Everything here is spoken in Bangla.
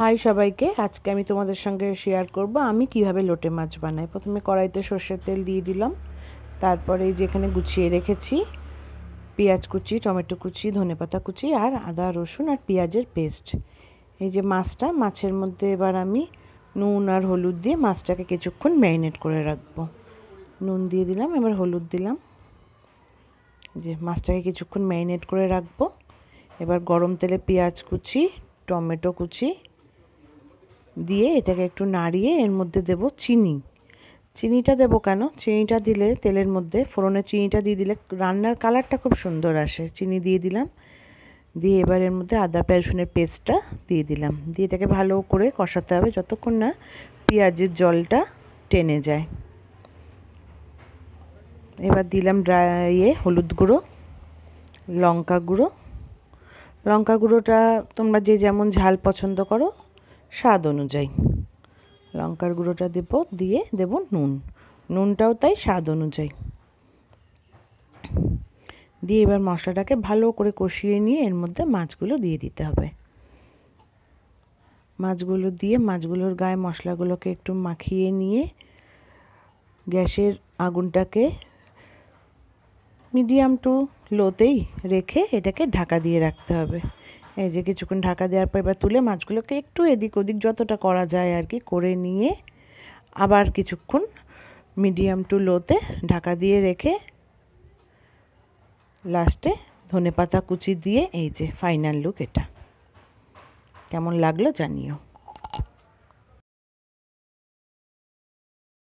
হাই সবাইকে, আজকে আমি তোমাদের সঙ্গে শেয়ার করব আমি কিভাবে লোটে মাছ বানাই। প্রথমে কড়াইতে সর্ষের তেল দিয়ে দিলাম, তারপরে এই যে এখানে গুছিয়ে রেখেছি পেঁয়াজ কুচি, টমেটো কুচি, ধনেপাতা কুচি আর আদা রসুন আর পেঁয়াজের পেস্ট। এই যে মাছের মধ্যে এবার আমি নুন আর হলুদ দিয়ে মাছটাকে কিছুক্ষণ ম্যারিনেট করে রাখবো। নুন দিয়ে দিলাম, এবার হলুদ দিলাম, যে মাছটাকে কিছুক্ষণ ম্যারিনেট করে রাখবো। এবার গরম তেলে পেঁয়াজ কুচি, টমেটো কুচি দিয়ে এটাকে একটু নাড়িয়ে এর মধ্যে দেব চিনি। চিনিটা দেবো কেন, চিনিটা দিলে তেলের মধ্যে ফোড়নে চিনিটা দিয়ে দিলে রান্নার কালারটা খুব সুন্দর আসে। চিনি দিয়ে দিলাম, দিয়ে এবার এর মধ্যে আদা রসুনের পেস্টটা দিয়ে দিলাম, দিয়ে এটাকে ভালো করে কষাতে হবে যতক্ষণ না পেঁয়াজের জলটা টেনে যায়। এবার দিলাম হলুদ গুঁড়ো, লঙ্কা গুঁড়োটা তোমরা যে যেমন ঝাল পছন্দ করো স্বাদ অনুযায়ী লঙ্কার গুঁড়োটা দিয়ে দেব নুনটাও তাই স্বাদ অনুযায়ী দিয়ে এবার মশলাটাকে ভালো করে কষিয়ে নিয়ে এর মধ্যে মাছগুলো দিয়ে দিতে হবে। মাছগুলো দিয়ে মাছগুলোর গায়ে মশলাগুলোকে একটু মাখিয়ে নিয়ে গ্যাসের আগুনটাকে মিডিয়াম টু লোতেই রেখে এটাকে ঢাকা দিয়ে রাখতে হবে। এই যে কিছুক্ষণ ঢাকা দেওয়ার পর এবার তুলে মাছগুলোকে একটু এদিক ওদিক যতটা করা যায় আর কি করে নিয়ে আবার কিছুক্ষণ মিডিয়াম টু লোতে ঢাকা দিয়ে রেখে লাস্টে ধনেপাতা কুচি দিয়ে এই যে ফাইনাল লুক। এটা কেমন লাগলো জানিও।